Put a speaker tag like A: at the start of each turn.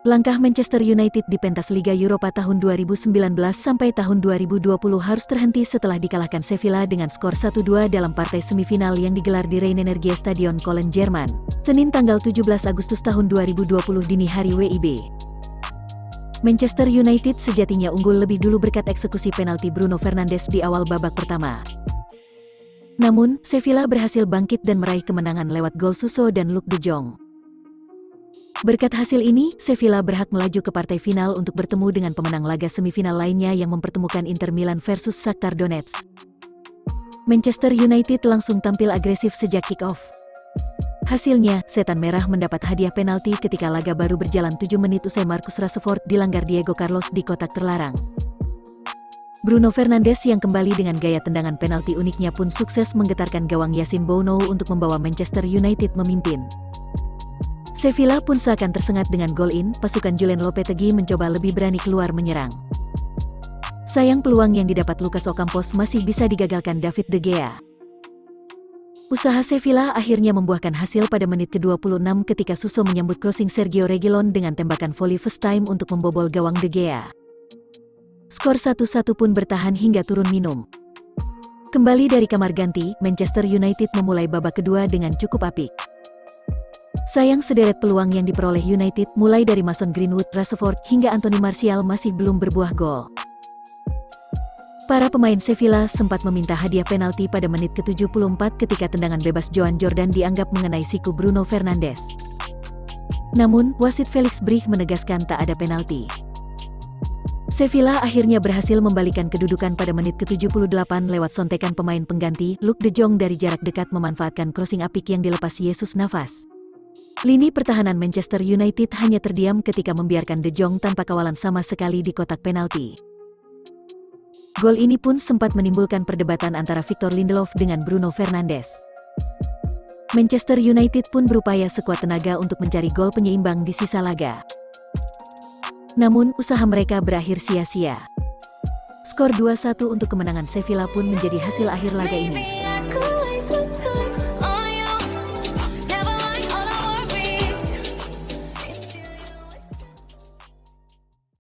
A: Langkah Manchester United di pentas Liga Eropa tahun 2019 sampai tahun 2020 harus terhenti setelah dikalahkan Sevilla dengan skor 1-2 dalam partai semifinal yang digelar di Rhein-Energie-Stadion Köln, Jerman, Senin tanggal 17 Agustus tahun 2020 dini hari WIB. Manchester United sejatinya unggul lebih dulu berkat eksekusi penalti Bruno Fernandes di awal babak pertama. Namun, Sevilla berhasil bangkit dan meraih kemenangan lewat gol Suso dan Luuk de Jong. Berkat hasil ini, Sevilla berhak melaju ke partai final untuk bertemu dengan pemenang laga semifinal lainnya yang mempertemukan Inter Milan versus Shakhtar Donetsk. Manchester United langsung tampil agresif sejak kick-off. Hasilnya, Setan Merah mendapat hadiah penalti ketika laga baru berjalan 7 menit usai Marcus Rashford dilanggar Diego Carlos di kotak terlarang. Bruno Fernandes yang kembali dengan gaya tendangan penalti uniknya pun sukses menggetarkan gawang Yassine Bounou untuk membawa Manchester United memimpin. Sevilla pun seakan tersengat dengan gol in, pasukan Julen Lopetegui mencoba lebih berani keluar menyerang. Sayang peluang yang didapat Lucas Ocampos masih bisa digagalkan David De Gea. Usaha Sevilla akhirnya membuahkan hasil pada menit ke-26 ketika Suso menyambut crossing Sergio Reguilon dengan tembakan volley first time untuk membobol gawang De Gea. Skor 1-1 pun bertahan hingga turun minum. Kembali dari kamar ganti, Manchester United memulai babak kedua dengan cukup apik. Sayang sederet peluang yang diperoleh United mulai dari Mason Greenwood, Rashford, hingga Anthony Martial masih belum berbuah gol. Para pemain Sevilla sempat meminta hadiah penalti pada menit ke-74 ketika tendangan bebas Joan Jordan dianggap mengenai siku Bruno Fernandes. Namun, wasit Felix Brig menegaskan tak ada penalti. Sevilla akhirnya berhasil membalikan kedudukan pada menit ke-78 lewat sontekan pemain pengganti, Luuk de Jong dari jarak dekat memanfaatkan crossing apik yang dilepas Jesus Navas. Lini pertahanan Manchester United hanya terdiam ketika membiarkan De Jong tanpa kawalan sama sekali di kotak penalti. Gol ini pun sempat menimbulkan perdebatan antara Victor Lindelof dengan Bruno Fernandes. Manchester United pun berupaya sekuat tenaga untuk mencari gol penyeimbang di sisa laga. Namun, usaha mereka berakhir sia-sia. Skor 2-1 untuk kemenangan Sevilla pun menjadi hasil akhir laga ini.